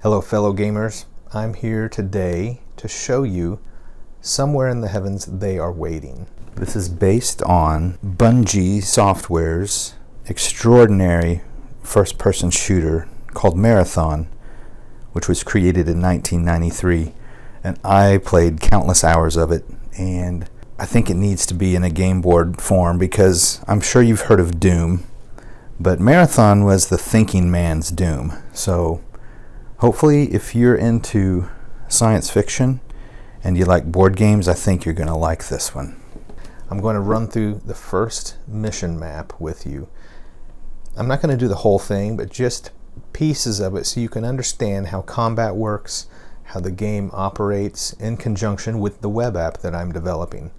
Hello fellow gamers, I'm here today to show you Somewhere in the Heavens They Are Waiting. This is based on Bungie Software's extraordinary first-person shooter called Marathon, which was created in 1993, and I played countless hours of it, and I think it needs to be in a game board form because I'm sure you've heard of Doom, but Marathon was the thinking man's Doom. So hopefully if you're into science fiction and you like board games, I think you're going to like this one. I'm going to run through the first mission map with you. I'm not going to do the whole thing, but just pieces of it so you can understand how combat works, how the game operates in conjunction with the web app that I'm developing.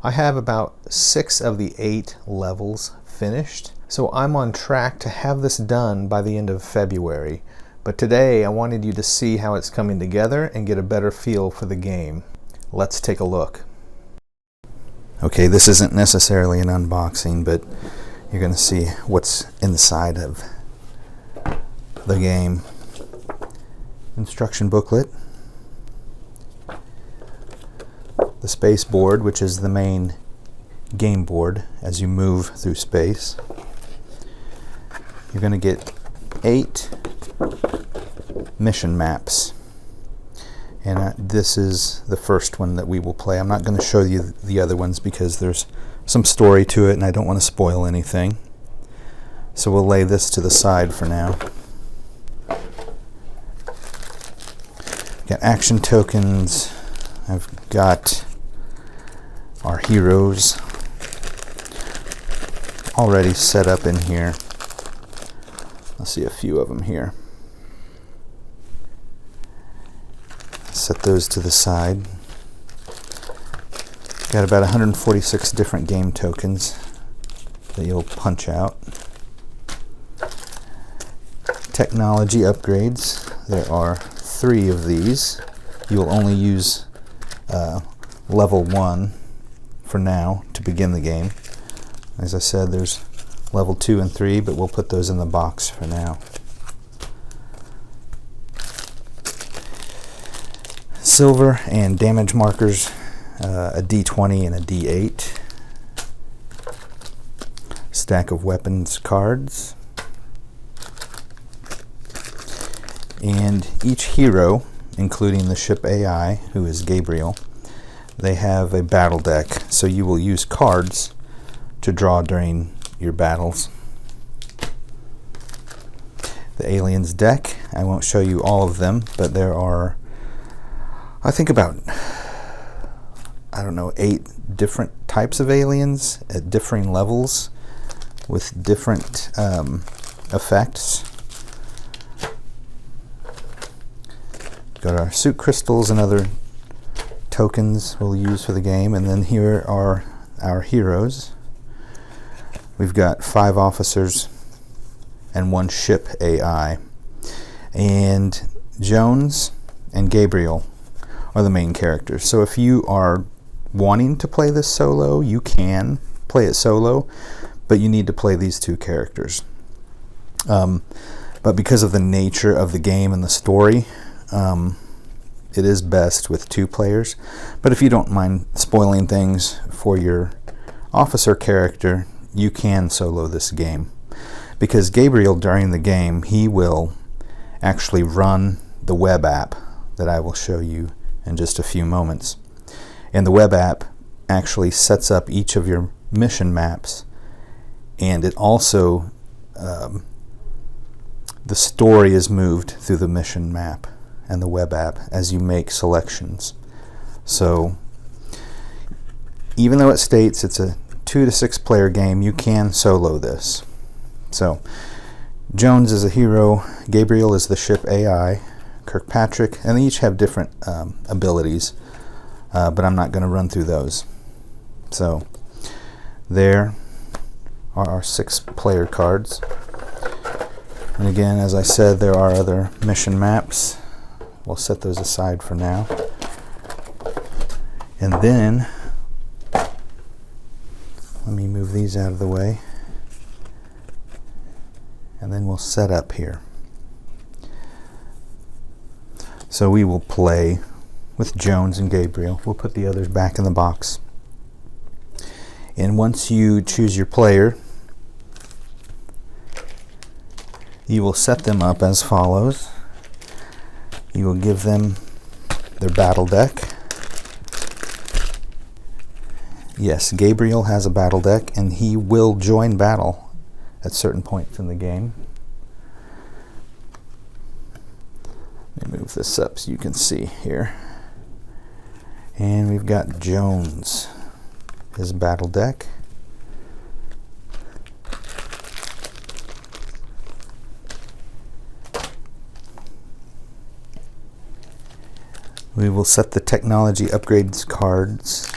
I have about 6 of the 8 levels finished, so I'm on track to have this done by the end of February. But today I wanted you to see how it's coming together and get a better feel for the game. Let's take a look. Okay, this isn't necessarily an unboxing, but you're going to see what's inside of the game. Instruction booklet. The space board, which is the main game board as you move through space. You're going to get 8 mission maps, and this is the first one that we will play. I'm not going to show you the other ones because there's some story to it and I don't want to spoil anything, so we'll lay this to the side for now. Got action tokens. I've got our heroes already set up in here. I'll see a few of them here. Set those to the side. Got about 146 different game tokens that you'll punch out. Technology upgrades. There are 3 of these. You'll only use level 1 for now to begin the game. As I said, there's level 2 and 3, but we'll put those in the box for now. Silver and damage markers, a D20 and a D8. Stack of weapons cards. And each hero, including the ship AI, who is Gabriel, they have a battle deck, so you will use cards to draw during your battles. The aliens deck, I won't show you all of them, but there are, I think about, 8 different types of aliens at differing levels with different effects. Got our suit crystals and other tokens we'll use for the game, and then here are our heroes. We've got 5 officers and 1 ship AI, and Jones and Gabriel are the main characters. So if you are wanting to play this solo, you can play it solo, but you need to play these 2 characters. But because of the nature of the game and the story, it is best with 2 players. But if you don't mind spoiling things for your officer character, you can solo this game. Because Gabriel, during the game, he will actually run the web app that I will show you in just a few moments. And the web app actually sets up each of your mission maps, and it also, the story is moved through the mission map and the web app as you make selections. So even though it states it's a 2 to 6 player game, you can solo this. So Jones is a hero, Gabriel is the ship AI, Kirkpatrick, and they each have different abilities, but I'm not going to run through those. So there are our 6 player cards. And again, as I said, there are other mission maps. We'll set those aside for now. And then, let me move these out of the way. And then we'll set up here. So we will play with Jones and Gabriel. We'll put the others back in the box. And once you choose your player, you will set them up as follows. You will give them their battle deck. Yes, Gabriel has a battle deck, and he will join battle at certain points in the game. Let me move this up so you can see here. And we've got Jones, his battle deck. We will set the technology upgrades cards.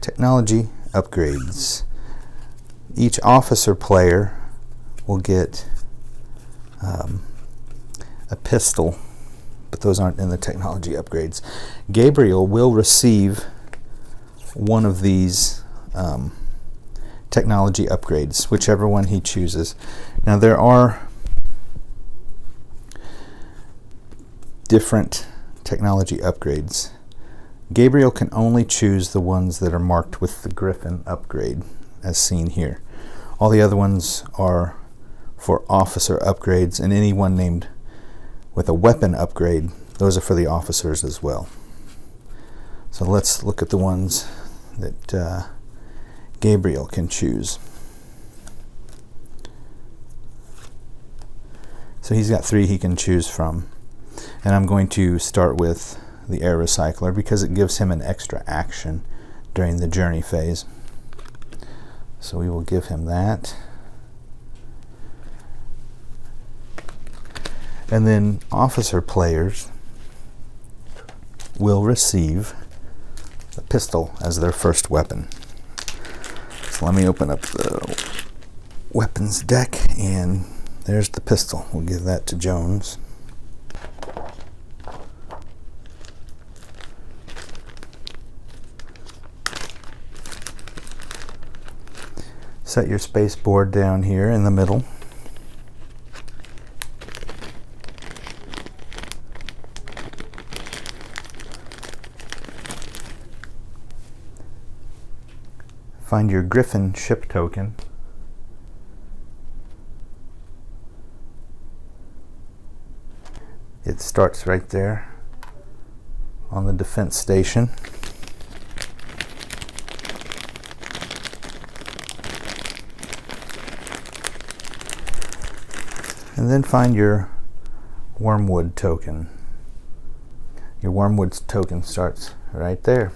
Technology upgrades. Each officer player will get a pistol, but those aren't in the technology upgrades. Gabriel will receive one of these technology upgrades, whichever one he chooses. Now there are different technology upgrades. Gabriel can only choose the ones that are marked with the Griffin upgrade, as seen here. All the other ones are for officer upgrades, and any one named with a weapon upgrade, those are for the officers as well. So let's look at the ones that Gabriel can choose. So he's got 3 he can choose from. And I'm going to start with the air recycler because it gives him an extra action during the journey phase. So we will give him that. And then officer players will receive the pistol as their first weapon. So let me open up the weapons deck, and there's the pistol. We'll give that to Jones. Set your space board down here in the middle. Find your Griffin ship token. It starts right there on the defense station. And then find your Wormwood token. Your Wormwood token starts right there.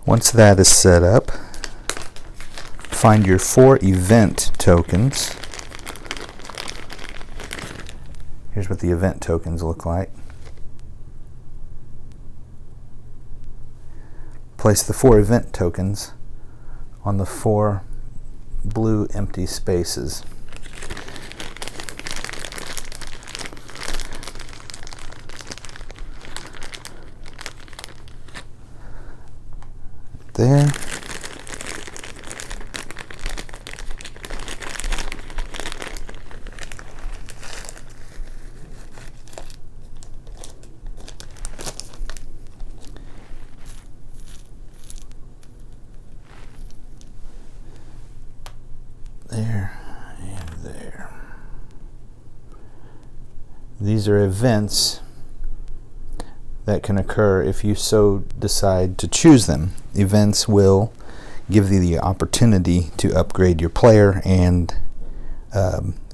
Once that is set up, find your 4 event tokens. Here's what the event tokens look like. Place the 4 event tokens on the 4 blue empty spaces. There. There and there. These are events that can occur if you so decide to choose them. Events will give you the opportunity to upgrade your player and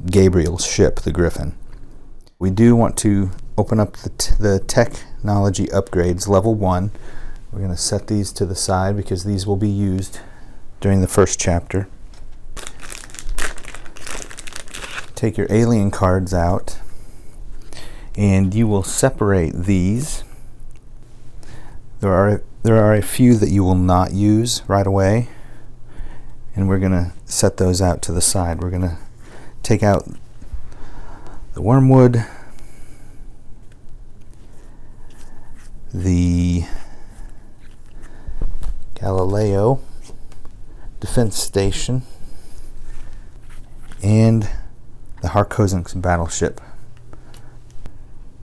Gabriel's ship, the Griffin. We do want to open up the technology upgrades, level 1. We're going to set these to the side because these will be used during the first chapter. Take your alien cards out, and you will separate these. There are a few that you will not use right away, and we're going to set those out to the side. We're going to take out the Wormwood, the Galileo defense station, and the Harkozen's battleship.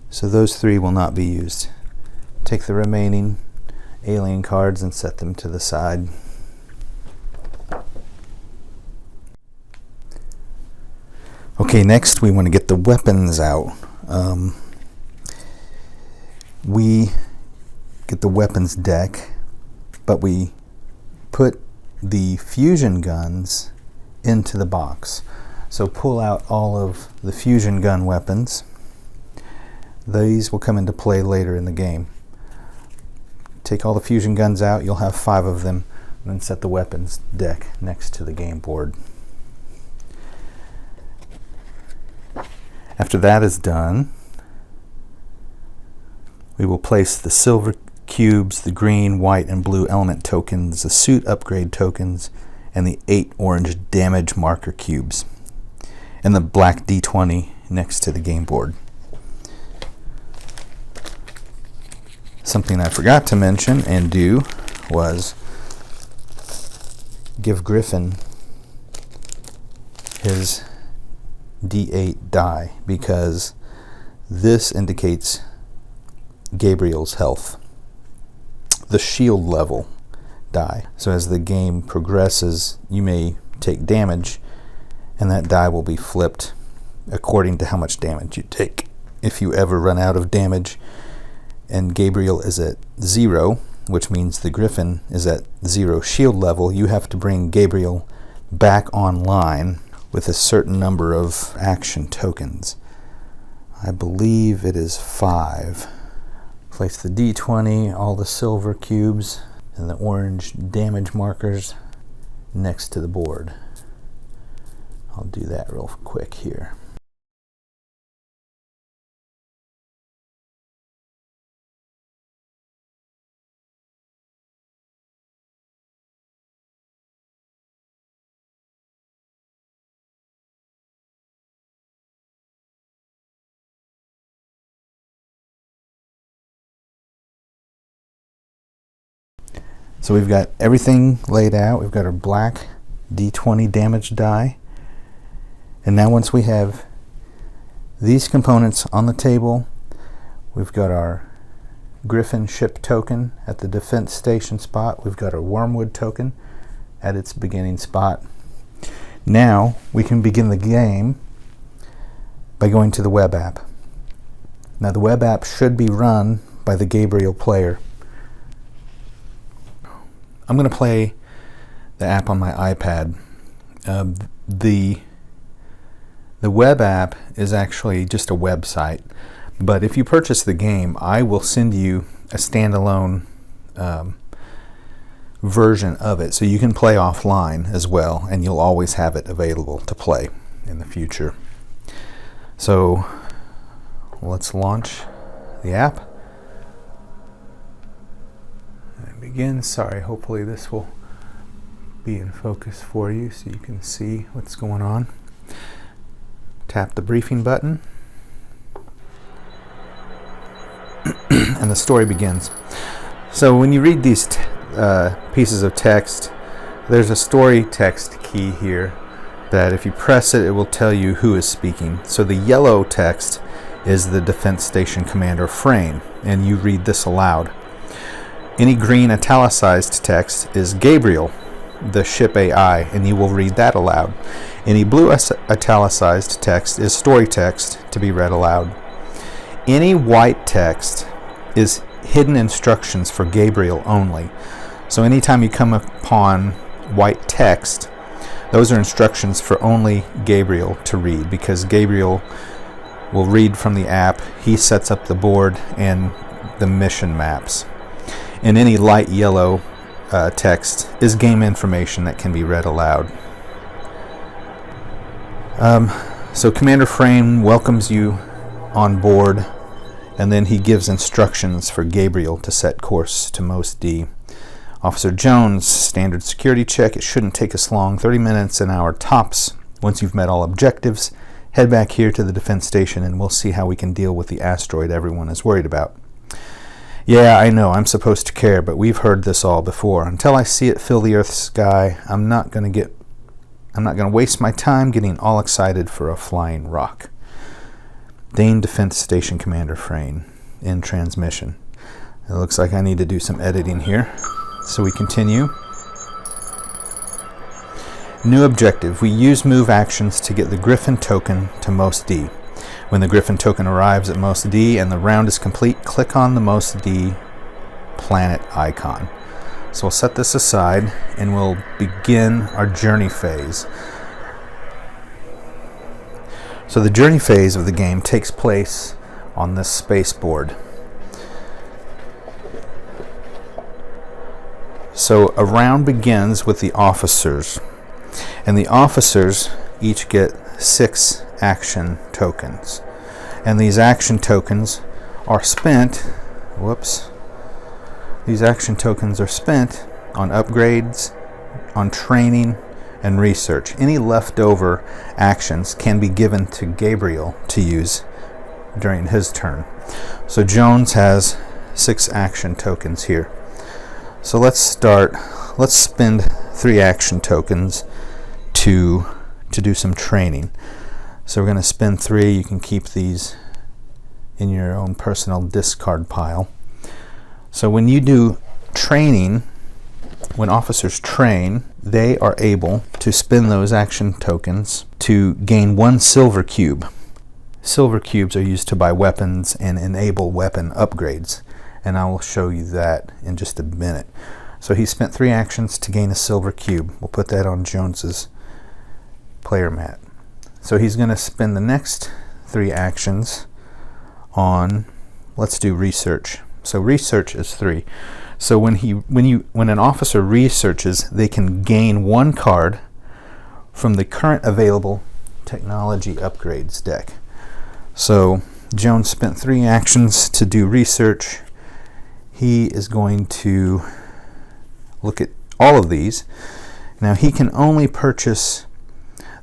So those 3 will not be used. Take the remaining alien cards and set them to the side. Okay, next we want to get the weapons out. We get the weapons deck, but we put the fusion guns into the box. So pull out all of the fusion gun weapons. These will come into play later in the game. Take all the fusion guns out, you'll have 5 of them, and then set the weapons deck next to the game board. After that is done, we will place the silver cubes, the green, white, and blue element tokens, the suit upgrade tokens, and the 8 orange damage marker cubes, and the black D20 next to the game board. Something I forgot to mention and do was give Griffin his D8 die, because this indicates Gabriel's health, the shield level die. So as the game progresses, you may take damage, and that die will be flipped according to how much damage you take. If you ever run out of damage and Gabriel is at 0, which means the Griffin is at 0 shield level, you have to bring Gabriel back online with a certain number of action tokens. I believe it is 5. Place the D20, all the silver cubes, and the orange damage markers next to the board. I'll do that real quick here. So we've got everything laid out. We've got our black D20 damage die. And now once we have these components on the table, we've got our Griffin ship token at the defense station spot. We've got our Wormwood token at its beginning spot. Now we can begin the game by going to the web app. Now the web app should be run by the Gabriel player. I'm going to play the app on my iPad. The web app is actually just a website, but if you purchase the game, I will send you a standalone version of it, so you can play offline as well, and you'll always have it available to play in the future. So let's launch the app. Begin. Sorry, hopefully this will be in focus for you so you can see what's going on. Tap the briefing button and the story begins. So when you read these pieces of text, there's a story text key here that if you press it, it will tell you who is speaking. So the yellow text is the defense station commander Frame, and you read this aloud. Any green italicized text is Gabriel, the ship AI, and you will read that aloud. Any blue italicized text is story text to be read aloud. Any white text is hidden instructions for Gabriel only. So anytime you come upon white text, those are instructions for only Gabriel to read, because Gabriel will read from the app. He sets up the board and the mission maps. And any light yellow text is game information that can be read aloud. So Commander Frame welcomes you on board, and then he gives instructions for Gabriel to set course to Mos D. Officer Jones, standard security check. It shouldn't take us long, 30 minutes, an hour tops. Once you've met all objectives, head back here to the defense station and we'll see how we can deal with the asteroid everyone is worried about. Yeah, I know, I'm supposed to care, but we've heard this all before. Until I see it fill the Earth's sky, I'm not going to get I'm not going to waste my time getting all excited for a flying rock. Dane Defense Station Commander Frayne in transmission. It looks like I need to do some editing here. So we continue. New objective. We use move actions to get the Griffin token to most D. When the Griffin token arrives at most D and the round is complete, click on the most D planet icon. So we'll set this aside and we'll begin our journey phase. So the journey phase of the game takes place on this space board. So a round begins with the officers, and the officers each get 6 action tokens. And these action tokens are spent, these action tokens are spent on upgrades, on training, and research. Any leftover actions can be given to Gabriel to use during his turn. So Jones has 6 action tokens here. So let's spend 3 action tokens to do some training. So we're going to spend 3. You can keep these in your own personal discard pile. So when you do training, when officers train, they are able to spend those action tokens to gain 1 silver cube. Silver cubes are used to buy weapons and enable weapon upgrades, and I will show you that in just a minute. So he spent 3 actions to gain a silver cube. We'll put that on Jones's player mat. So he's going to spend the next 3 actions on, let's do research. So research is 3. So when an officer researches, they can gain 1 card from the current available technology upgrades deck. So Jones spent 3 actions to do research. He is going to look at all of these. Now he can only purchase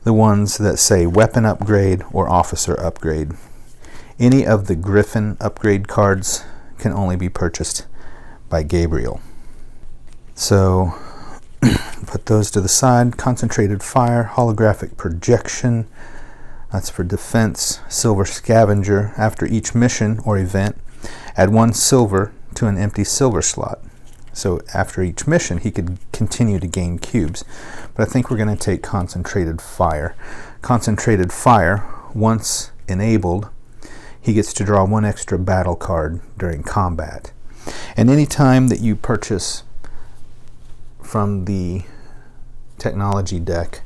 the ones that say weapon upgrade or officer upgrade. Any of the Griffin upgrade cards can only be purchased by Gabriel. So put those to the side. Concentrated fire, holographic projection, that's for defense. Silver scavenger. After each mission or event, add 1 silver to an empty silver slot. So after each mission he could continue to gain cubes. But I think we're going to take concentrated fire. Concentrated fire, once enabled, he gets to draw 1 extra battle card during combat. And any time that you purchase from the technology deck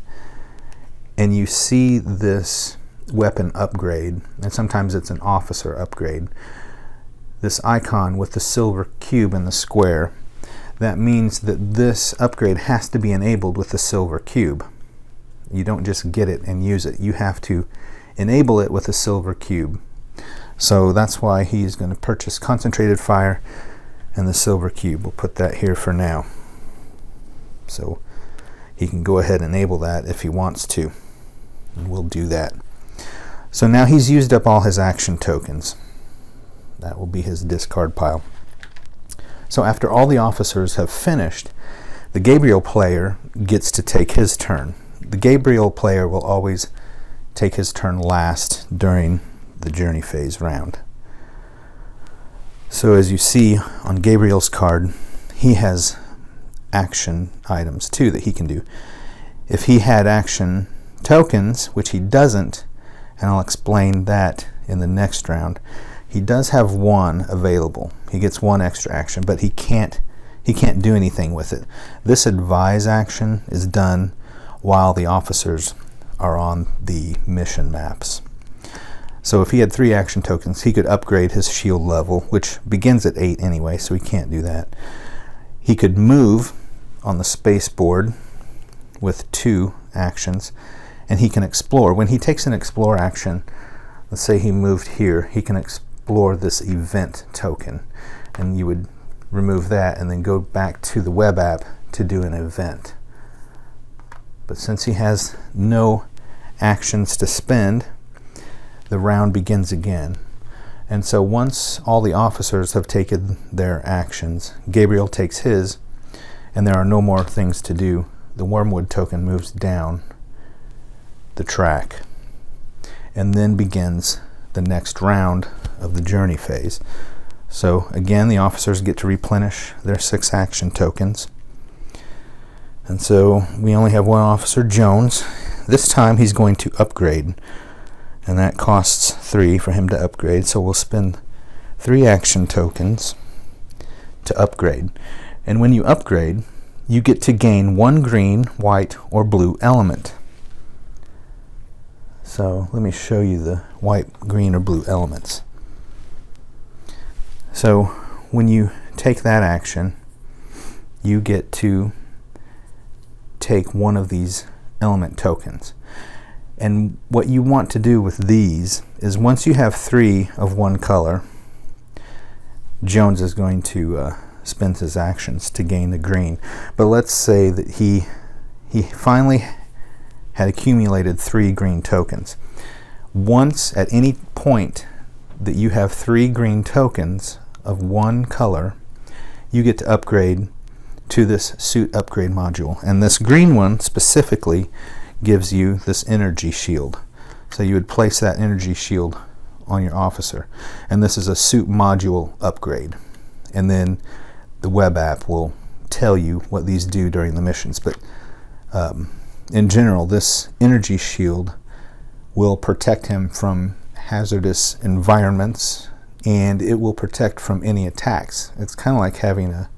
and you see this weapon upgrade, and sometimes it's an officer upgrade, this icon with the silver cube in the square, that means that this upgrade has to be enabled with the silver cube. You don't just get it and use it. You have to enable it with a silver cube. So that's why he's going to purchase concentrated fire and the silver cube. We'll put that here for now. So he can go ahead and enable that if he wants to. And we'll do that. So now he's used up all his action tokens. That will be his discard pile. So after all the officers have finished, the Gabriel player gets to take his turn. The Gabriel player will always take his turn last during the journey phase round. So as you see on Gabriel's card, he has action items too that he can do. If he had action tokens, which he doesn't, and I'll explain that in the next round, he does have 1 available. He gets 1 extra action, but he can't do anything with it. This advise action is done while the officers are on the mission maps. So if he had 3 action tokens, he could upgrade his shield level, which begins at 8 anyway, so he can't do that. He could move on the space board with 2 actions, and he can explore. When he takes an explore action, let's say he moved here, he can explore this event token, and you would remove that and then go back to the web app to do an event. But since he has no actions to spend, the round begins again. And so once all the officers have taken their actions, Gabriel takes his, and there are no more things to do. The wormwood token moves down, the track. And then begins the next round of the journey phase. So again, the officers get to replenish their 6 action tokens. And so we only have one officer, Jones. This time he's going to upgrade, and that costs 3 for him to upgrade. So we'll spend 3 action tokens to upgrade. And when you upgrade, you get to gain 1 green, white, or blue element. So let me show you the white, green, or blue elements. So when you take that action, you get to take one of these element tokens. And what you want to do with these is, once you have 3 of one color, Jones is going to spend his actions to gain the green. But let's say that he finally had accumulated 3 green tokens. Once, at any point that you have 3 green tokens of one color, you get to upgrade to this suit upgrade module. And this green one specifically gives you this energy shield. So you would place that energy shield on your officer. And this is a suit module upgrade. And then the web app will tell you what these do during the missions. But in general, this energy shield will protect him from hazardous environments, and it will protect from any attacks. It's kind of like having a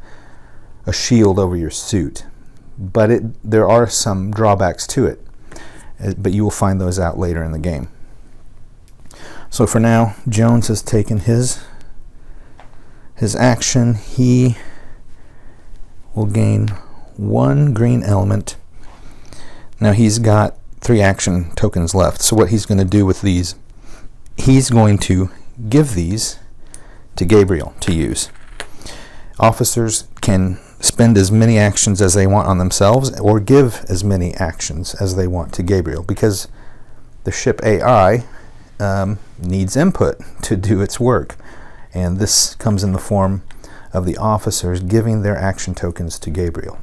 shield over your suit, but there are some drawbacks to it, but you will find those out later in the game. So for now, Jones has taken his action. He will gain 1 green element. Now he's got 3 action tokens left. So what he's going to do with these, he's going to give these to Gabriel to use. Officers can spend as many actions as they want on themselves, or give as many actions as they want to Gabriel, because the ship AI needs input to do its work. And this comes in the form of the officers giving their action tokens to Gabriel.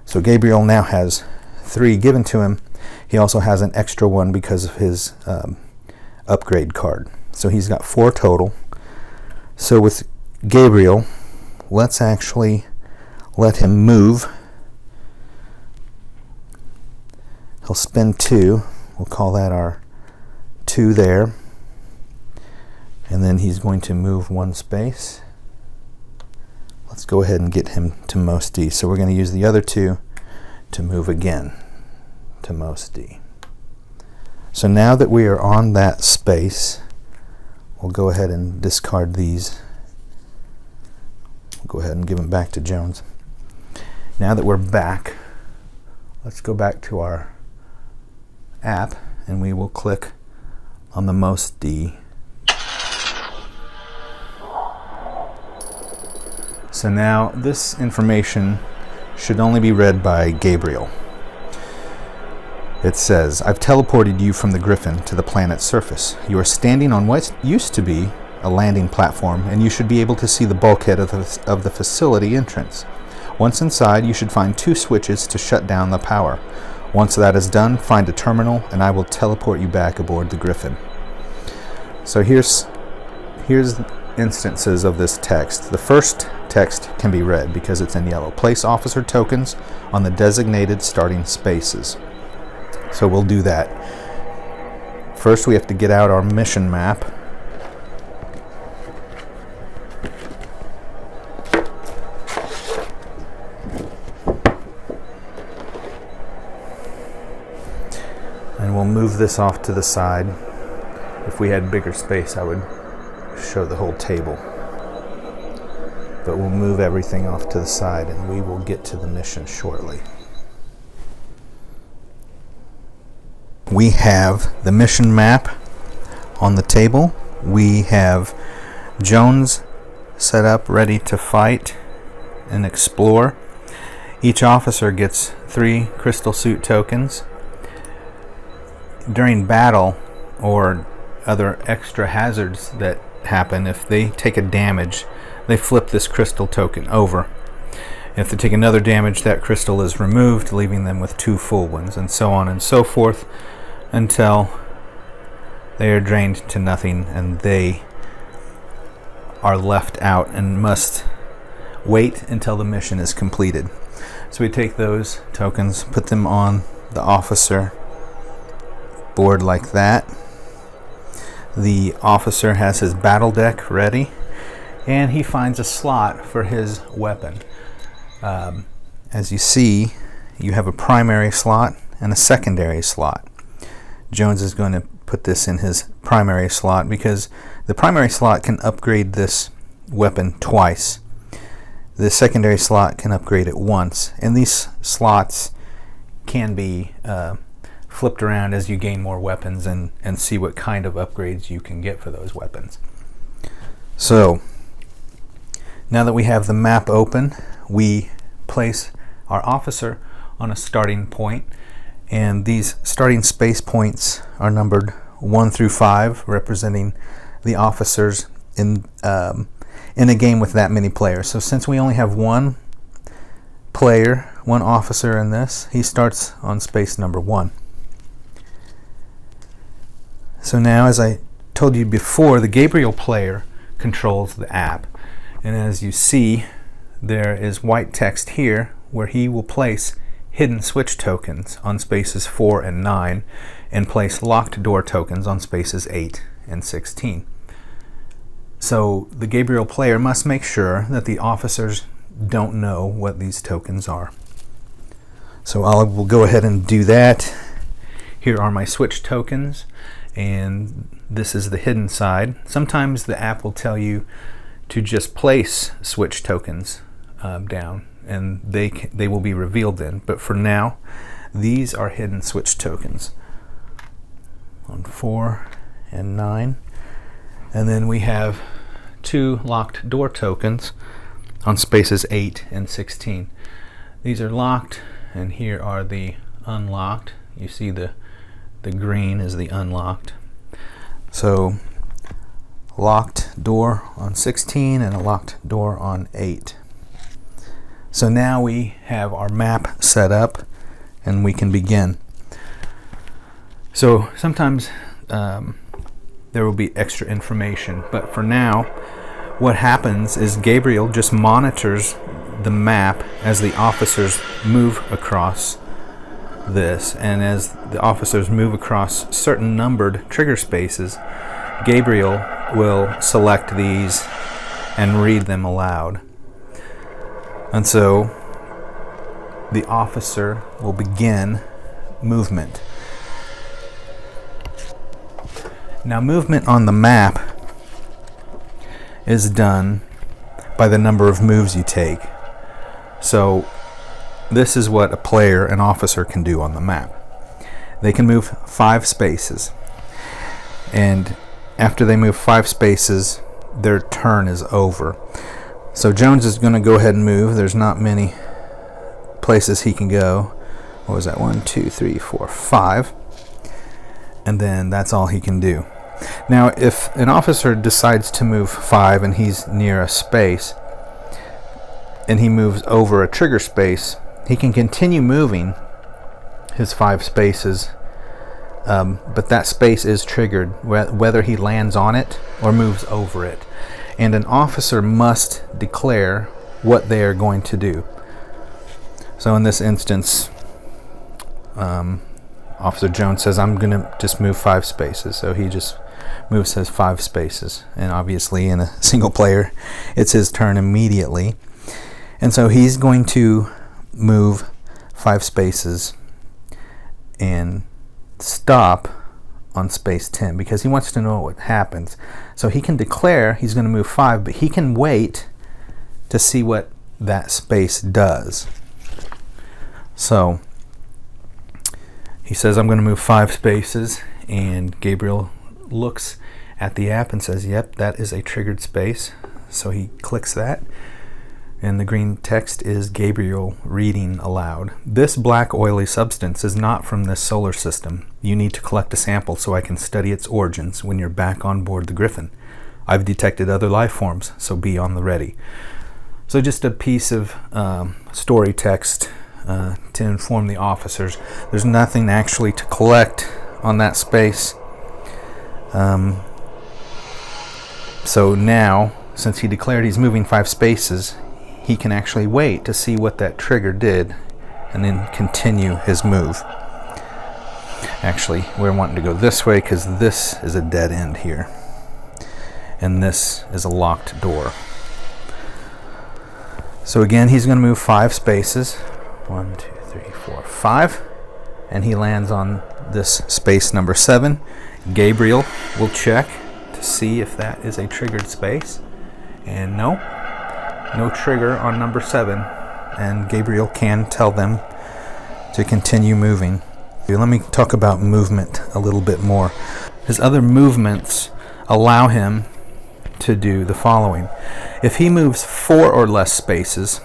So Gabriel now has 3 given to him. He also has an extra one because of his upgrade card. So he's got 4 total. So with Gabriel, let's actually let him move. He'll spend 2. We'll call that our 2 there. And then he's going to move 1 space. Let's go ahead and get him to most D. So we're going to use the other 2 to move again to most D. So now that we are on that space, we'll go ahead and discard these. We'll go ahead and give them back to Jones. Now that we're back, let's go back to our app, and we will click on the most D. So now this information should only be read by Gabriel. It says, I've teleported you from the Griffin to the planet's surface. You are standing on what used to be a landing platform, and you should be able to see the bulkhead of the facility entrance. Once inside, you should find 2 switches to shut down the power. Once that is done, find a terminal, and I will teleport you back aboard the Griffin. So here's instances of this text. The first text can be read because it's in yellow. Place officer tokens on the designated starting spaces. So we'll do that. First, we have to get out our mission map. And we'll move this off to the side. If we had bigger space, I would show the whole table. But we'll move everything off to the side, and we will get to the mission shortly. We have the mission map on the table. We have Jones set up, ready to fight and explore. Each officer gets 3 crystal suit tokens. During battle or other extra hazards that happen, if they take a damage, they flip this crystal token over. If they take another damage, that crystal is removed, leaving them with 2 full ones, and so on and so forth. until they are drained to nothing and they are left out and must wait until the mission is completed. So we take those tokens, put them on the officer board like that. The officer has his battle deck ready, and he finds a slot for his weapon. As you see, you have a primary slot and a secondary slot. Jones is going to put this in his primary slot because the primary slot can upgrade this weapon twice. The secondary slot can upgrade it once, and these slots can be flipped around as you gain more weapons and see what kind of upgrades you can get for those weapons. So now that we have the map open, we place our officer on a starting point, and these starting space points are numbered 1 through 5, representing the officers in a game with that many players. So since we only have one player, one officer in this, he starts on space number 1. So now, as I told you before, the Gabriel player controls the app. And as you see, there is white text here where he will place hidden switch tokens on spaces 4 and 9 and place locked door tokens on spaces 8 and 16. So the Gabriel player must make sure that the officers don't know what these tokens are. So I will go ahead and do that. Here are my switch tokens, and this is the hidden side. Sometimes the app will tell you to just place switch tokens down, and they will be revealed then. But for now, these are hidden switch tokens on 4 and 9. And then we have 2 locked door tokens on spaces 8 and 16. These are locked, and here are the unlocked. You see the green is the unlocked. So locked door on 16 and a locked door on 8. So now we have our map set up and we can begin. So sometimes there will be extra information, but for now what happens is Gabriel just monitors the map as the officers move across this, and as the officers move across certain numbered trigger spaces, Gabriel will select these and read them aloud. And so the officer will begin movement. Now, movement on the map is done by the number of moves you take. So this is what a player, an officer, can do on the map. They can move 5 spaces, and after they move 5 spaces, their turn is over. So Jones is going to go ahead and move. There's not many places he can go. What was that? 1, 2, 3, 4, 5. And then that's all he can do. Now, if an officer decides to move 5 and he's near a space, and he moves over a trigger space, he can continue moving his 5 spaces, but that space is triggered whether he lands on it or moves over it. And an officer must declare what they are going to do. So in this instance, Officer Jones says, I'm going to just move 5 spaces. So he just moves his 5 spaces. And obviously in a single player, it's his turn immediately. And so he's going to move 5 spaces and stop on space 10 because he wants to know what happens. So he can declare he's going to move 5, but he can wait to see what that space does. So he says, I'm going to move 5 spaces, and Gabriel looks at the app and says, yep, that is a triggered space. So he clicks that, and the green text is Gabriel reading aloud. This black oily substance is not from this solar system. You need to collect a sample so I can study its origins when you're back on board the Griffin. I've detected other life forms, so be on the ready. So just a piece of story text to inform the officers. There's nothing actually to collect on that space. So now, since he declared he's moving 5 spaces, he can actually wait to see what that trigger did and then continue his move. Actually, we're wanting to go this way because this is a dead end here. And this is a locked door. So again, he's going to move 5 spaces. 1, 2, 3, 4, 5. And he lands on this space number 7. Gabriel will check to see if that is a triggered space. And no trigger on number 7. And Gabriel can tell them to continue moving. Let me talk about movement a little bit more. His other movements allow him to do the following. If he moves 4 or less spaces,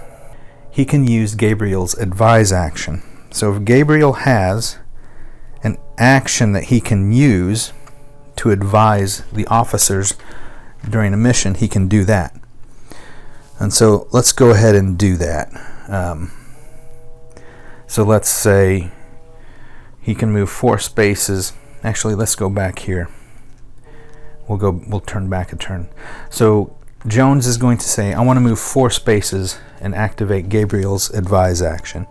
he can use Gabriel's advise action. So if Gabriel has an action that he can use to advise the officers during a mission, he can do that. And so let's go ahead and do that. So let's say he can move 4 spaces. Actually, let's go back here. We'll turn back a turn. So Jones is going to say, I want to move 4 spaces and activate Gabriel's advise action.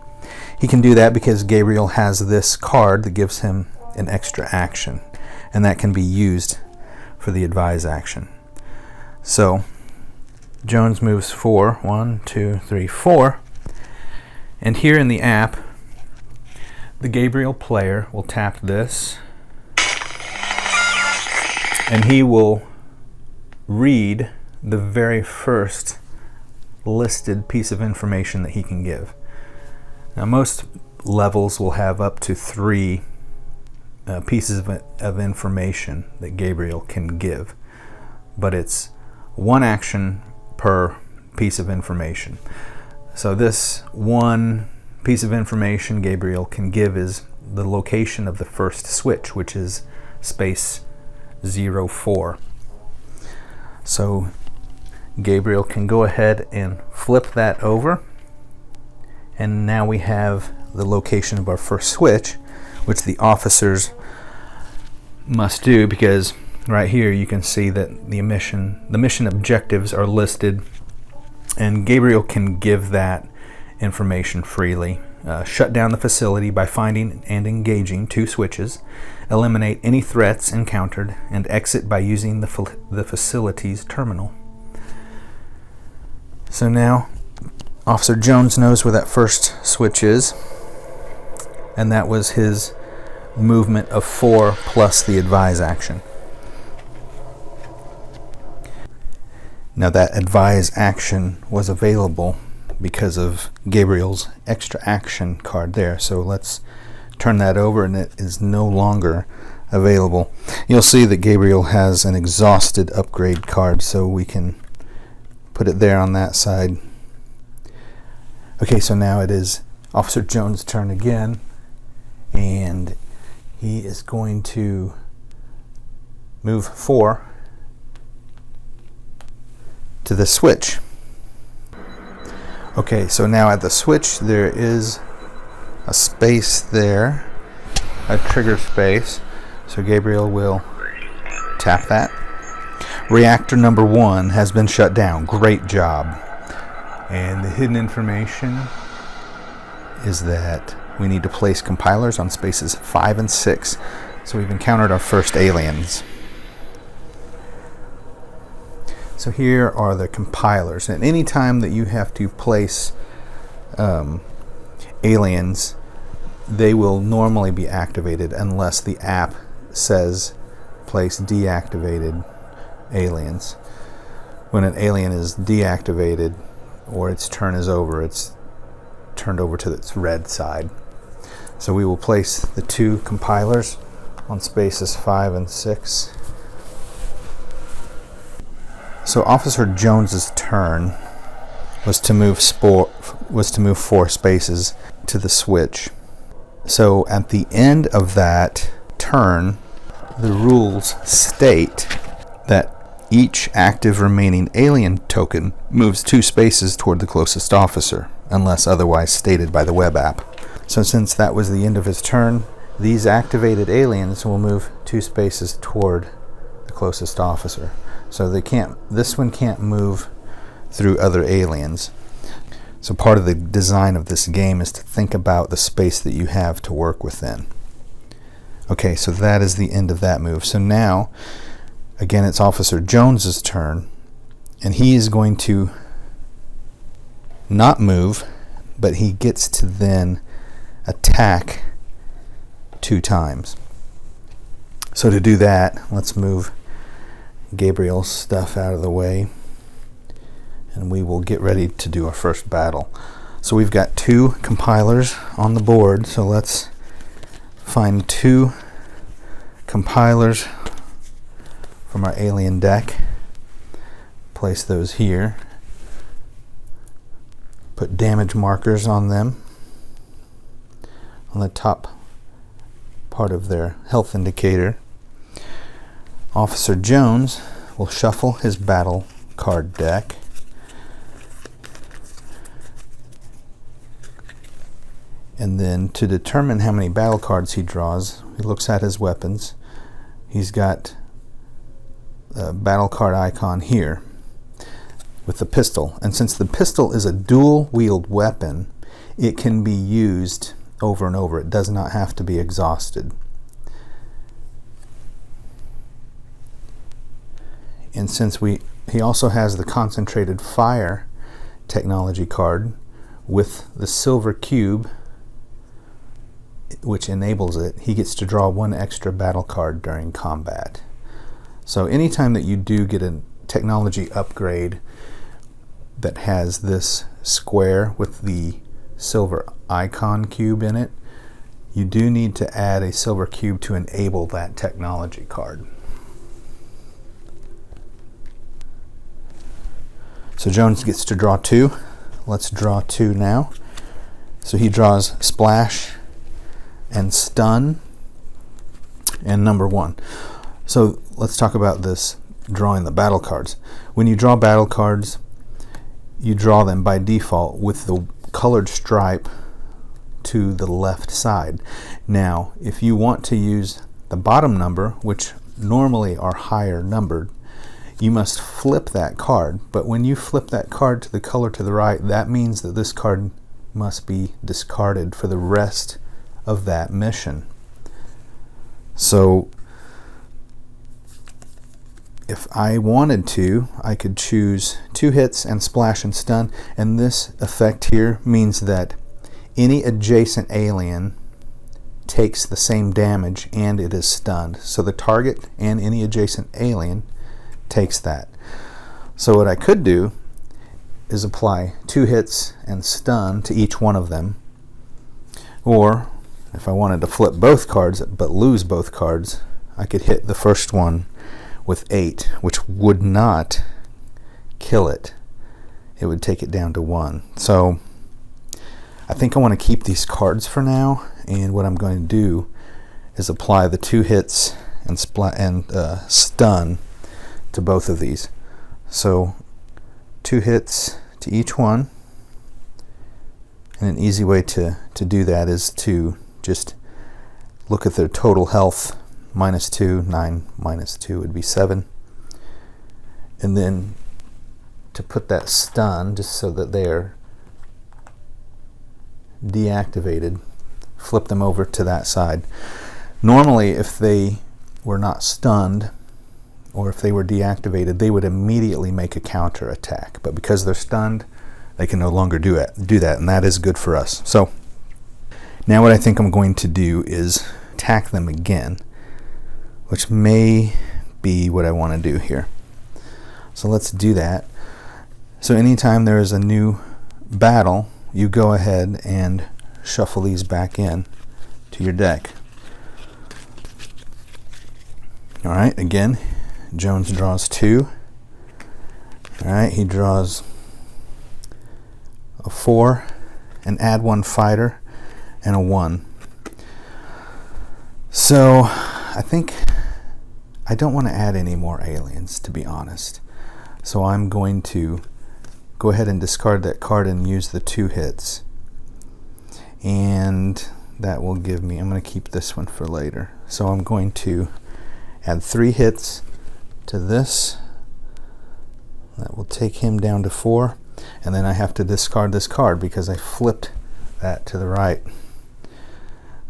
He can do that because Gabriel has this card that gives him an extra action, and that can be used for the advise action. So Jones moves 4. 1, 2, 3, 4. And here in the app, the Gabriel player will tap this, and he will read the very first listed piece of information that he can give. Now, most levels will have up to 3 pieces of information that Gabriel can give, but it's 1 action per piece of information. So this 1 piece of information Gabriel can give is the location of the first switch, which is space 04. So Gabriel can go ahead and flip that over, and now we have the location of our first switch, which the officers must do, because right here you can see that the mission objectives are listed, and Gabriel can give that information freely. Shut down the facility by finding and engaging 2 switches, eliminate any threats encountered, and exit by using the facility's terminal. So now Officer Jones knows where that first switch is, and that was his movement of 4 plus the advise action. Now that advise action was available because of Gabriel's extra action card there. So let's turn that over, and it is no longer available. You'll see that Gabriel has an exhausted upgrade card, so we can put it there on that side. Okay, so now it is Officer Jones' turn again, and he is going to move 4 to the switch. Okay, so now at the switch there is a space there, a trigger space. So Gabriel will tap that. Reactor number 1 has been shut down. Great job. And the hidden information is that we need to place compilers on spaces 5 and 6. So we've encountered our first aliens. So here are the compilers, and any time that you have to place aliens, they will normally be activated unless the app says place deactivated aliens. When an alien is deactivated or its turn is over, it's turned over to its red side. So we will place the 2 compilers on spaces 5 and 6. So Officer Jones's turn was to move 4 spaces to the switch. So at the end of that turn, the rules state that each active remaining alien token moves 2 spaces toward the closest officer, unless otherwise stated by the web app. So since that was the end of his turn, these activated aliens will move 2 spaces toward the closest officer. So this one can't move through other aliens. So part of the design of this game is to think about the space that you have to work within. Okay, so that is the end of that move. So now, again, it's Officer Jones's turn, and he is going to not move, but he gets to then attack 2 times. So to do that, let's move Gabriel's stuff out of the way, and we will get ready to do our first battle. So we've got 2 compilers on the board, so let's find 2 compilers from our alien deck, place those here, put damage markers on them on the top part of their health indicator. Officer Jones will shuffle his battle card deck, and then to determine how many battle cards he draws, he looks at his weapons. He's got a battle card icon here with the pistol, and since the pistol is a dual wield weapon, it can be used over and over. It does not have to be exhausted. And since he also has the concentrated fire technology card with the silver cube, which enables it, he gets to draw 1 extra battle card during combat. So anytime that you do get a technology upgrade that has this square with the silver icon cube in it, you do need to add a silver cube to enable that technology card. So Jones gets to draw 2. Let's draw 2 now. So he draws Splash and Stun and number 1. So let's talk about this drawing the battle cards. When you draw battle cards, you draw them by default with the colored stripe to the left side. Now, if you want to use the bottom number, which normally are higher numbered, you must flip that card. But when you flip that card to the color to the right, that means that this card must be discarded for the rest of that mission. So if I wanted to, I could choose 2 hits and Splash and Stun, and this effect here means that any adjacent alien takes the same damage and it is stunned. So the target and any adjacent alien takes that. So what I could do is apply 2 hits and Stun to each one of them, or if I wanted to flip both cards but lose both cards, I could hit the first one with 8, which would not kill it. It would take it down to 1. So I think I want to keep these cards for now, and what I'm going to do is apply the 2 hits and Stun to both of these. So 2 hits to each one, and an easy way to do that is to just look at their total health. -2, 9 minus 2 would be 7. And then to put that stun, just so that they're deactivated, flip them over to that side. Normally, if they were not stunned, or if they were deactivated, they would immediately make a counter attack. But because they're stunned, they can no longer do that, and that is good for us. So now what I think I'm going to do is attack them again, which may be what I want to do here. So let's do that. So anytime there is a new battle, you go ahead and shuffle these back in to your deck. All right, again, Jones draws 2. All right, he draws a 4, and add 1 fighter, and a 1. So I think I don't want to add any more aliens, to be honest. So I'm going to go ahead and discard that card and use the 2 hits. And that will give me, I'm going to keep this one for later. So I'm going to add 3 hits to this. That will take him down to 4. And then I have to discard this card because I flipped that to the right.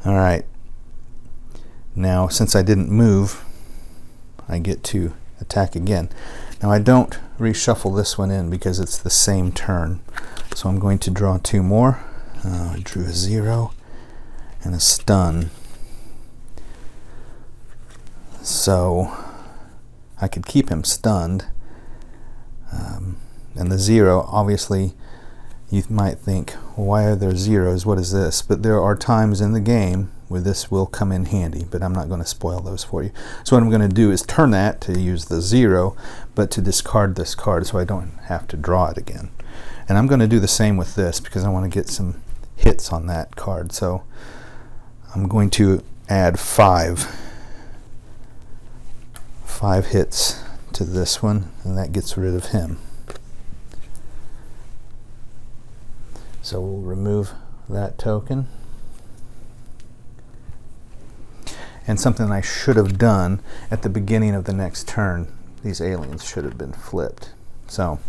Alright. Now, since I didn't move, I get to attack again. Now, I don't reshuffle this one in because it's the same turn. So I'm going to draw 2 more. I drew a 0 and a stun. So I could keep him stunned. And the 0, obviously, you might think, well, why are there zeros? What is this? But there are times in the game where this will come in handy, but I'm not going to spoil those for you. So what I'm going to do is turn that to use the 0, but to discard this card so I don't have to draw it again. And I'm going to do the same with this because I want to get some hits on that card. So I'm going to add 5 hits to this one, and that gets rid of him. So we'll remove that token. And something I should have done at the beginning of the next turn, these aliens should have been flipped. So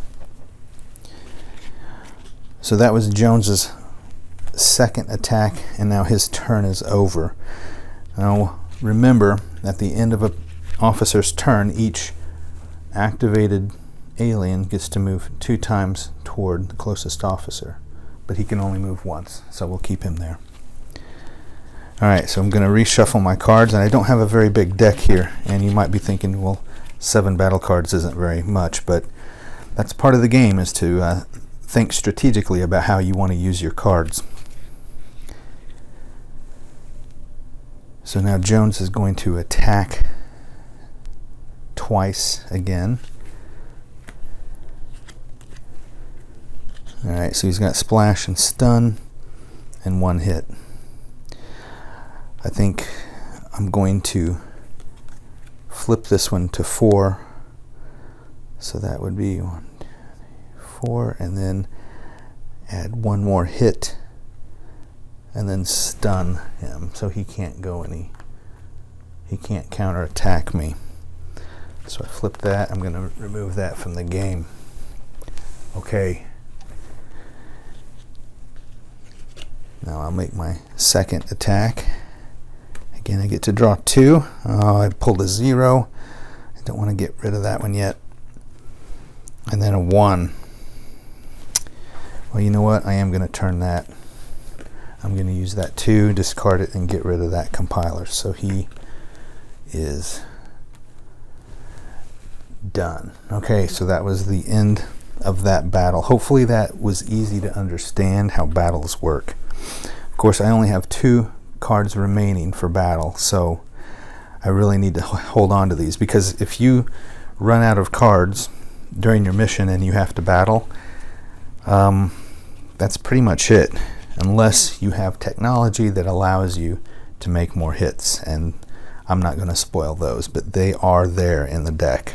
that was Jones's second attack, and now his turn is over. Now remember, at the end of an officer's turn, each activated alien gets to move 2 times toward the closest officer, but he can only move once, so we'll keep him there. Alright, so I'm going to reshuffle my cards, and I don't have a very big deck here, and you might be thinking, well, 7 battle cards isn't very much, but that's part of the game, is to think strategically about how you want to use your cards. So now Jones is going to attack twice again. Alright, so he's got splash and stun and 1 hit. I think I'm going to flip this one to 4. So that would be 1, 2, 3, 4, and then add 1 more hit and then stun him so he can't go he can't counterattack me. So I flip that. I'm going to remove that from the game. Okay. Now I'll make my second attack. Again, I get to draw 2. Oh, I pulled a 0. I don't want to get rid of that one yet. And then a 1. Well, you know what? I am going to turn that. I'm going to use that 2, discard it, and get rid of that compiler. So he is done. Okay, so that was the end of that battle. Hopefully that was easy to understand how battles work. Of course, I only have 2 cards remaining for battle, so I really need to hold on to these, because if you run out of cards during your mission and you have to battle, that's pretty much it, unless you have technology that allows you to make more hits, and I'm not going to spoil those, but they are there in the deck.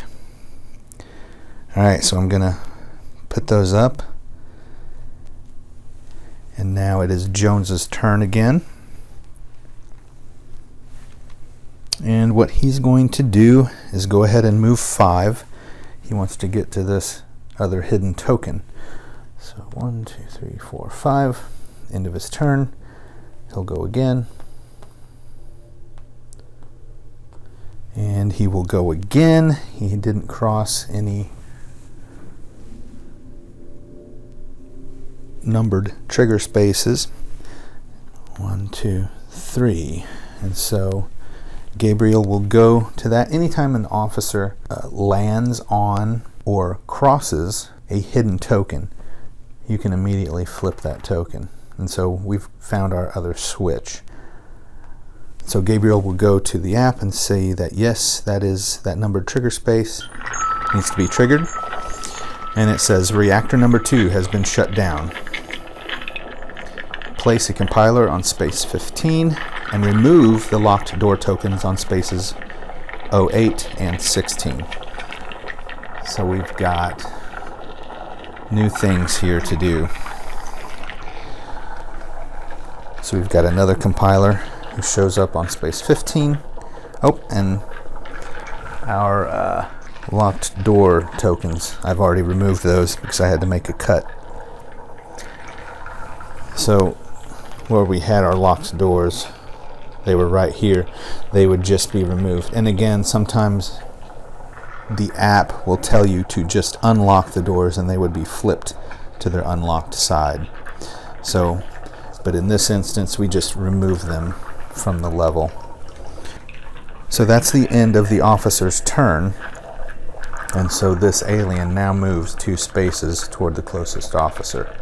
Alright, so I'm going to put those up, and now it is Jones's turn again. And what he's going to do is go ahead and move 5. He wants to get to this other hidden token. So 1, 2, 3, 4, 5. End of his turn. He'll go again. And he will go again. He didn't cross any numbered trigger spaces. 1, 2, 3. And so Gabriel will go to that. Anytime an officer lands on or crosses a hidden token, you can immediately flip that token. And so we've found our other switch. So Gabriel will go to the app and say that yes, that numbered trigger space needs to be triggered. And it says reactor number 2 has been shut down. Place a compiler on space 15 and remove the locked door tokens on spaces 08 and 16. So we've got new things here to do. So we've got another compiler who shows up on space 15. Oh, and our locked door tokens. I've already removed those because I had to make a cut. So where we had our locked doors, they were right here. They would just be removed. And again, sometimes the app will tell you to just unlock the doors and they would be flipped to their unlocked side. So, but in this instance, we just remove them from the level. So that's the end of the officer's turn. And so this alien now moves 2 spaces toward the closest officer.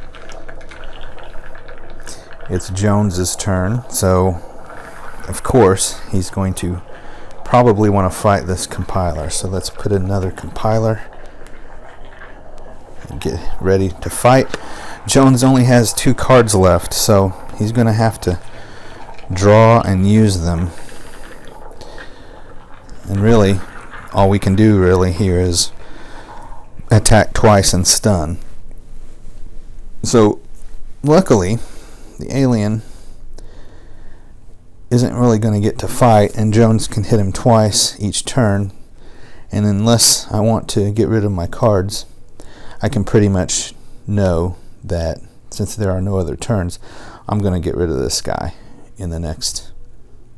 It's Jones's turn, so of course he's going to probably want to fight this compiler. So let's put another compiler and get ready to fight. Jones only has 2 cards left, so he's going to have to draw and use them. And really, all we can do really here is attack twice and stun. So luckily, the alien isn't really going to get to fight, and Jones can hit him twice each turn. And unless I want to get rid of my cards, I can pretty much know that since there are no other turns, I'm going to get rid of this guy in the next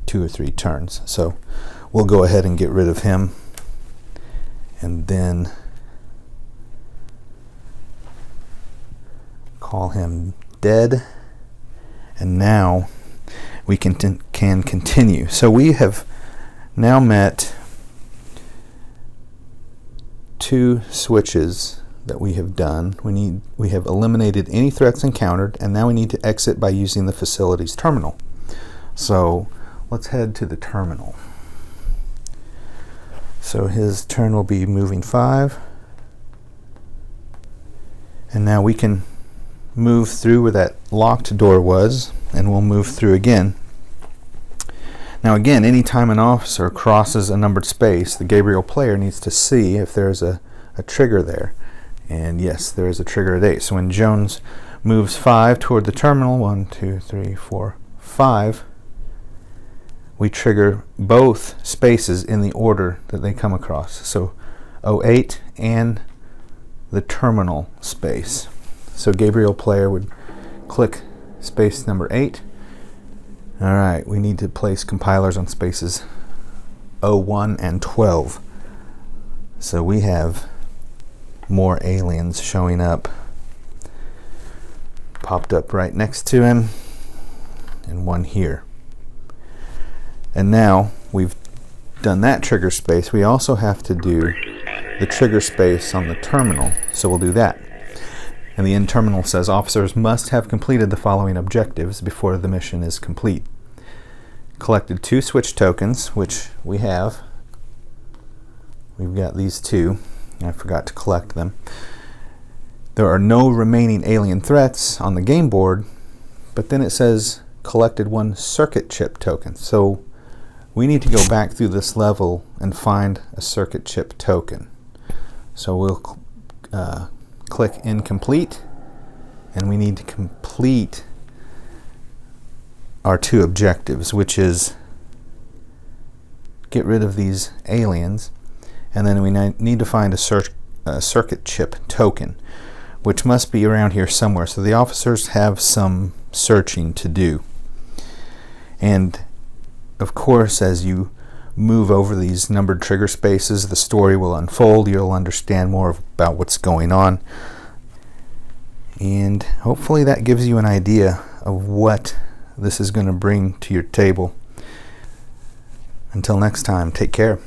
2 or 3 turns. So we'll go ahead and get rid of him, and then call him dead. And now we can continue. So we have now met 2 switches that we have done. We have eliminated any threats encountered, and now we need to exit by using the facilities terminal. So let's head to the terminal. So his turn will be moving 5. And now we can move through where that locked door was, and we'll move through again. Now again, anytime an officer crosses a numbered space, the Gabriel player needs to see if there's a trigger there. And yes, there is a trigger at 8. So when Jones moves 5 toward the terminal, 1, 2, 3, 4, 5, we trigger both spaces in the order that they come across. So 08 and the terminal space. So Gabriel player would click space number 8. All right, we need to place compilers on spaces 01 and 12. So we have more aliens showing up. Popped up right next to him, and one here. And now we've done that trigger space. We also have to do the trigger space on the terminal. So we'll do that. And the end terminal says officers must have completed the following objectives before the mission is complete. Collected 2 switch tokens, which we have. We've got these 2. I forgot to collect them. There are no remaining alien threats on the game board, but then it says collected 1 circuit chip token. So we need to go back through this level and find a circuit chip token. So we'll click incomplete, and we need to complete our 2 objectives, which is get rid of these aliens, and then we need to find a circuit chip token, which must be around here somewhere. So the officers have some searching to do. And of course, as you move over these numbered trigger spaces, the story will unfold. You'll understand more about what's going on. And hopefully that gives you an idea of what this is going to bring to your table. Until next time, take care.